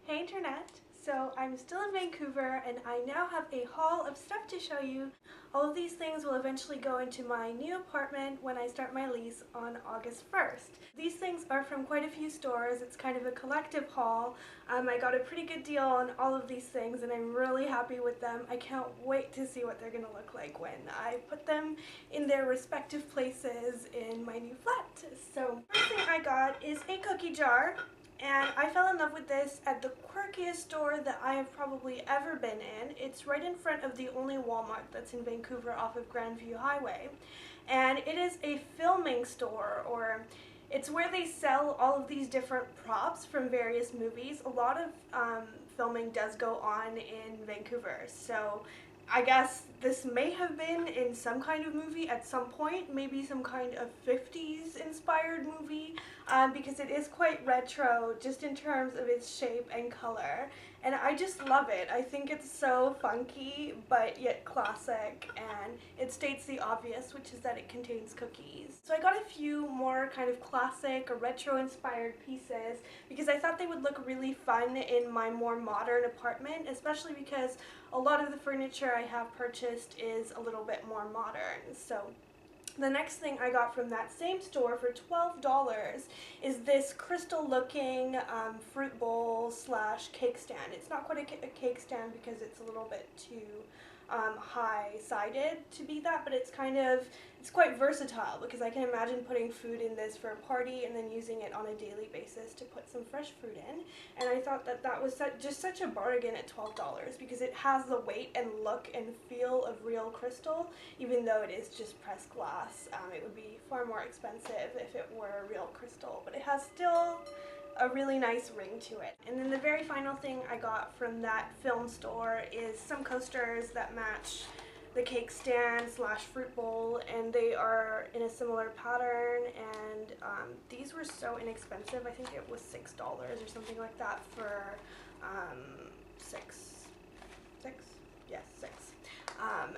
Hey Internet! So I'm still in Vancouver and I now have a haul of stuff to show you. All of these things will eventually go into my new apartment when I start my lease on August 1st. These things are from quite a few stores. It's kind of a collective haul. I got a pretty good deal on all of these things and I'm really happy with them. I can't wait to see what they're going to look like when I put them in their respective places in my new flat. So first thing I got is a cookie jar. And I fell in love with this at the quirkiest store that I have probably ever been in. It's right in front of the only Walmart that's in Vancouver off of Grandview Highway. And it is a filming store, or it's where they sell all of these different props from various movies. A lot of filming does go on in Vancouver, so I guess this may have been in some kind of movie at some point, maybe some kind of 50s inspired movie, because it is quite retro just in terms of its shape and color, and I just love it. I think it's so funky but yet classic, and it states the obvious, which is that it contains cookies. So I got a few more kind of classic or retro inspired pieces because I thought they would look really fun in my more modern apartment, especially because a lot of the furniture I have purchased is a little bit more modern. So the next thing I got from that same store for $12 is this crystal looking fruit bowl slash cake stand. It's not quite a cake stand because it's a little bit too high-sided to be that, but it's quite versatile because I can imagine putting food in this for a party and then using it on a daily basis to put some fresh fruit in. And I thought that that was just such a bargain at $12 because it has the weight and look and feel of real crystal, even though it is just pressed glass. It would be far more expensive if it were real crystal, but it has still a really nice ring to it. And then the very final thing I got from that film store is some coasters that match the cake stand slash fruit bowl, and they are in a similar pattern, and these were so inexpensive. I think it was $6 or something like that for six. Yes, six.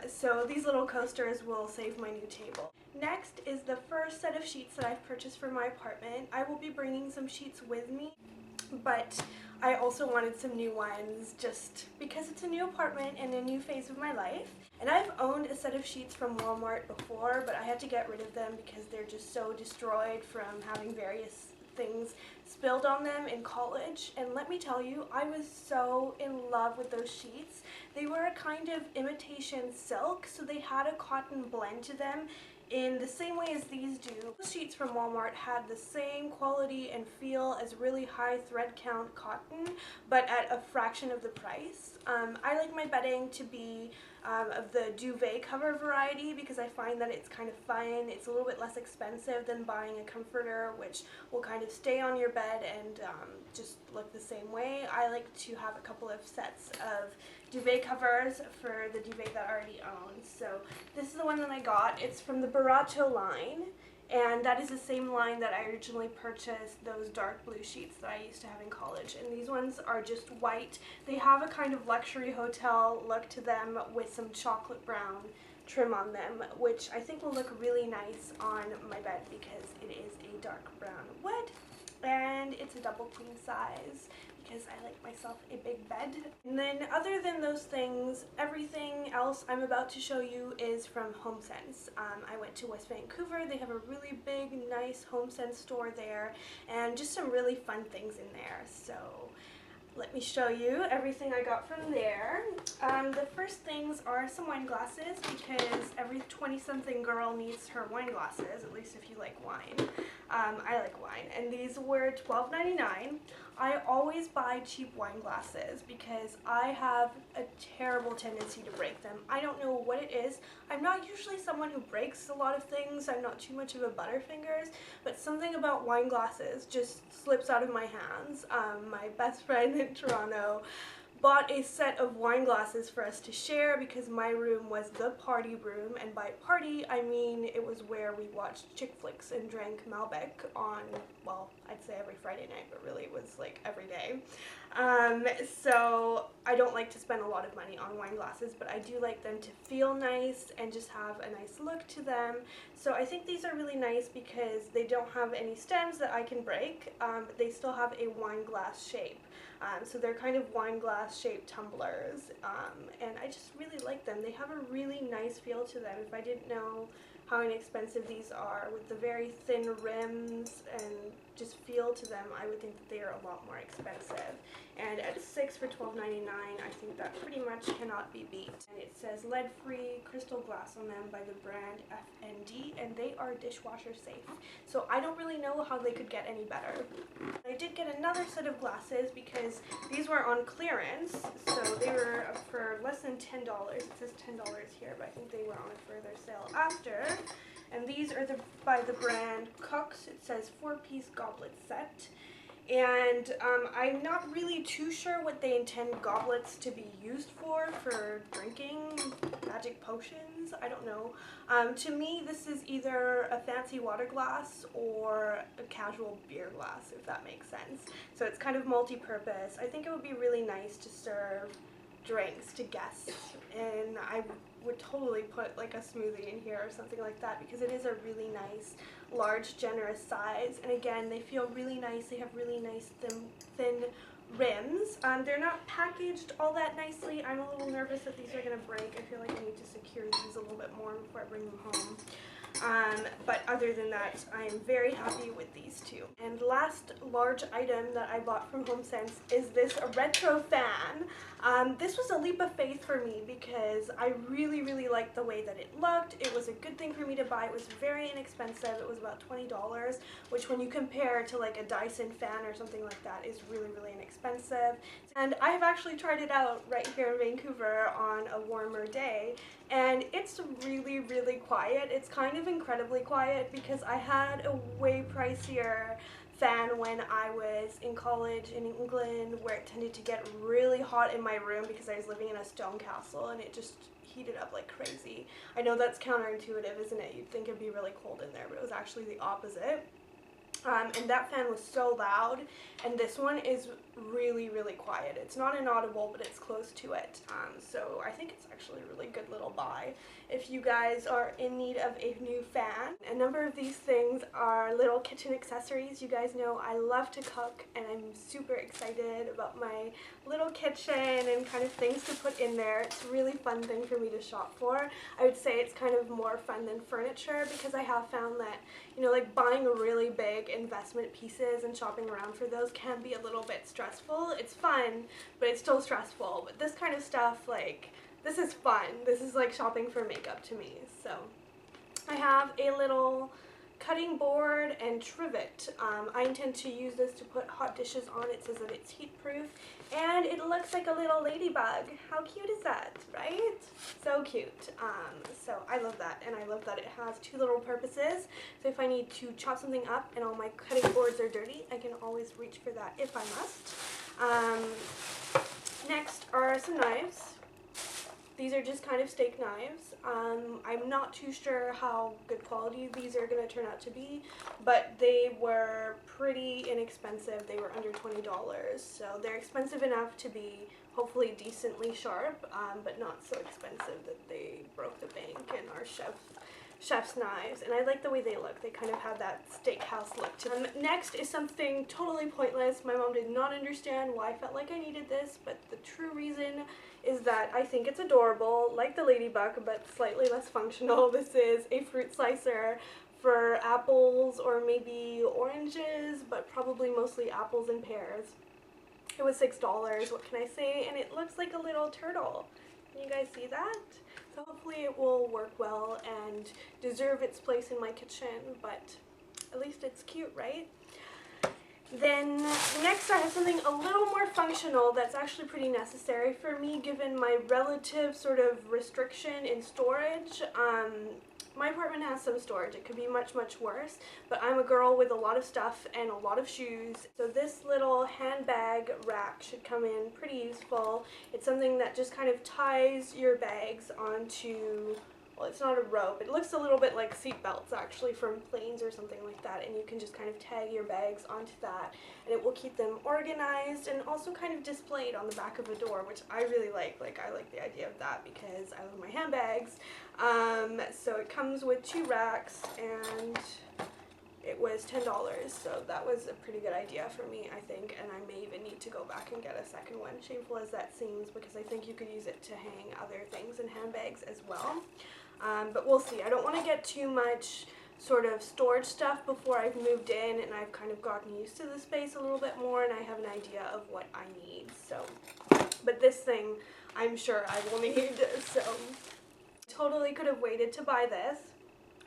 So these little coasters will save my new table. Next is the first set of sheets that I've purchased for my apartment. I will be bringing some sheets with me, but I also wanted some new ones just because it's a new apartment and a new phase of my life. And I've owned a set of sheets from Walmart before, but I had to get rid of them because they're just so destroyed from having various things spilled on them in college. And let me tell you, I was so in love with those sheets. They were a kind of imitation silk, so they had a cotton blend to them in the same way as these do. The sheets from Walmart had the same quality and feel as really high thread count cotton, but at a fraction of the price. I like my bedding to be of the duvet cover variety because I find that it's kind of fun. It's a little bit less expensive than buying a comforter, which will kind of stay on your bed and just look the same way. I like to have a couple of sets of duvet covers for the duvet that I already own. So this is the one that I got. It's from the Barato line, and that is the same line that I originally purchased those dark blue sheets that I used to have in college. And these ones are just white. They have a kind of luxury hotel look to them with some chocolate brown trim on them, which I think will look really nice on my bed because it is a dark brown wood. And it's a double queen size because I like myself a big bed. And then other than those things, everything else I'm about to show you is from HomeSense. I went to West Vancouver. They have a really big, nice HomeSense store there and just some really fun things in there. So let me show you everything I got from there. The first things are some wine glasses because every 20-something girl needs her wine glasses, at least if you like wine. I like wine, and these were $12.99. I always buy cheap wine glasses because I have a terrible tendency to break them. I don't know what it is. I'm not usually someone who breaks a lot of things. I'm not too much of a butterfingers, but something about wine glasses just slips out of my hands. My best friend in Toronto bought a set of wine glasses for us to share because my room was the party room, and by party I mean it was where we watched chick flicks and drank Malbec on, well, I'd say every Friday night, but really it was like every day. So I don't like to spend a lot of money on wine glasses, but I do like them to feel nice and just have a nice look to them. So I think these are really nice because they don't have any stems that I can break, but they still have a wine glass shape. So they're kind of wine glass shaped tumblers, and I just really like them. They have a really nice feel to them. If I didn't know how inexpensive these are, with the very thin rims and just feel to them, I would think that they are a lot more expensive. And at 6 for $12.99, I think that pretty much cannot be beat. And it says lead-free crystal glass on them by the brand FND, and they are dishwasher safe. So I don't really know how they could get any better. I did get another set of glasses because these were on clearance, so they were for less than $10. It says $10 here, but I think they were on a further sale after. And these are by the brand Cooks. It says 4-piece goblet set. And I'm not really too sure what they intend goblets to be used for drinking magic potions. I don't know. To me, this is either a fancy water glass or a casual beer glass, if that makes sense. So it's kind of multi-purpose. I think it would be really nice to serve drinks to guests, and I would totally put like a smoothie in here or something like that, because it is a really nice, large, generous size. And again, they feel really nice. They have really nice thin rims. They're not packaged all that nicely. I'm a little nervous that these are going to break. I feel like I need to secure these a little bit more before I bring them home. But other than that, I am very happy with these two. And last large item that I bought from HomeSense is this retro fan. This was a leap of faith for me because I really, really liked the way that it looked. It was a good thing for me to buy. It was very inexpensive. It was about $20, which when you compare to like a Dyson fan or something like that is really, really inexpensive. And I have actually tried it out right here in Vancouver on a warmer day, and it's really, really quiet. It's kind of incredibly quiet because I had a way pricier fan when I was in college in England, where it tended to get really hot in my room because I was living in a stone castle and it just heated up like crazy. I know that's counterintuitive, isn't it? You'd think it'd be really cold in there, but it was actually the opposite. And that fan was so loud, and this one is really, really quiet. It's not inaudible, but it's close to it. So I think it's actually a really good little buy if you guys are in need of a new fan. A number of these things are little kitchen accessories. You guys know I love to cook, and I'm super excited about my little kitchen and kind of things to put in there. It's a really fun thing for me to shop for. I would say it's kind of more fun than furniture, because I have found that, you know, like buying really big investment pieces and shopping around for those can be a little bit stressful. It's fun, but it's still stressful. But this kind of stuff, like, this is fun. This is like shopping for makeup to me. So I have a little cutting board and trivet. I intend to use this to put hot dishes on. It says that it's heat proof, and it looks like a little ladybug. How cute is that, right? So cute. So I love that, and I love that it has two little purposes. So if I need to chop something up and all my cutting boards are dirty, I can always reach for that if I must. Next are some knives. These are just kind of steak knives. I'm not too sure how good quality these are going to turn out to be, but they were pretty inexpensive. They were under $20, so they're expensive enough to be hopefully decently sharp, but not so expensive that they broke the bank and are chef's knives. And I like the way they look. They kind of have that steakhouse look to them. Next is something totally pointless. My mom did not understand why I felt like I needed this, but the true reason is that I think it's adorable, like the ladybug, but slightly less functional. This is a fruit slicer for apples or maybe oranges, but probably mostly apples and pears. It was $6, what can I say? And it looks like a little turtle. Can you guys see that? So hopefully it will work well and deserve its place in my kitchen, but at least it's cute, right? Then next I have something a little more functional that's actually pretty necessary for me given my relative sort of restriction in storage. My apartment has some storage. It could be much, much worse, but I'm a girl with a lot of stuff and a lot of shoes, so this little handbag rack should come in pretty useful. It's something that just kind of ties your bags onto, well, it's not a rope. It looks a little bit like seat belts actually from planes or something like that, and you can just kind of tag your bags onto that, and it will keep them organized and also kind of displayed on the back of a door, which I really like. Like, I like the idea of that because I love my handbags. So it comes with two racks, and it was $10, so that was a pretty good idea for me, I think, and I may even need to go back and get a second one, shameful as that seems, because I think you could use it to hang other things in handbags as well. But we'll see. I don't want to get too much sort of storage stuff before I've moved in and I've kind of gotten used to the space a little bit more and I have an idea of what I need. So, but this thing I'm sure I will need, so totally could have waited to buy this.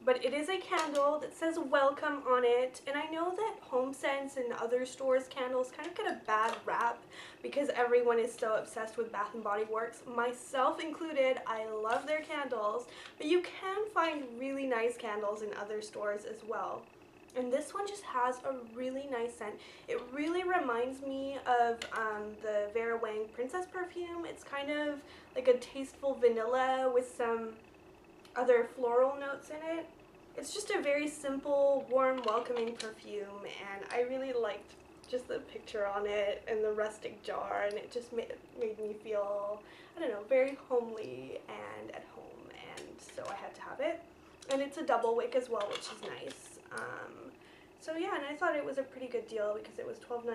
But it is a candle that says welcome on it, and I know that HomeSense and other stores' candles kind of get a bad rap because everyone is so obsessed with Bath & Body Works, myself included. I love their candles, but you can find really nice candles in other stores as well. And this one just has a really nice scent. It really reminds me of the Vera Wang Princess perfume. It's kind of like a tasteful vanilla with some other floral notes in it. It's just a very simple, warm, welcoming perfume, and I really liked just the picture on it and the rustic jar, and it just made me feel, I don't know, very homely and at home, and so I had to have it. And it's a double wick as well, which is nice. So yeah, and I thought it was a pretty good deal because it was $12.99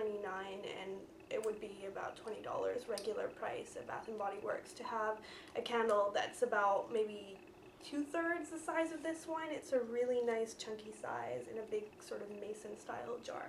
and it would be about $20 regular price at Bath & Body Works to have a candle that's about maybe 2/3 the size of this one. It's a really nice chunky size in a big sort of mason style jar.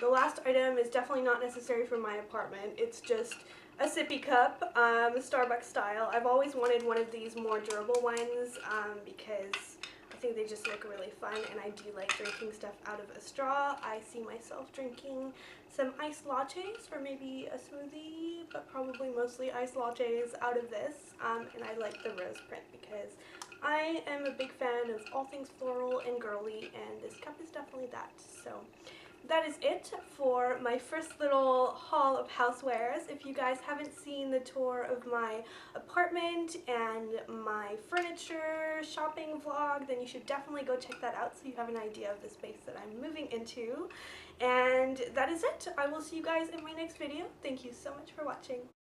The last item is definitely not necessary for my apartment. It's just a sippy cup, Starbucks style. I've always wanted one of these more durable ones because I think they just look really fun, and I do like drinking stuff out of a straw. I see myself drinking some iced lattes or maybe a smoothie, but probably mostly iced lattes out of this, and I like the rose print because I am a big fan of all things floral and girly, and this cup is definitely that. So that is it for my first little haul of housewares. If you guys haven't seen the tour of my apartment and my furniture shopping vlog, then you should definitely go check that out so you have an idea of the space that I'm moving into. And that is it. I will see you guys in my next video. Thank you so much for watching.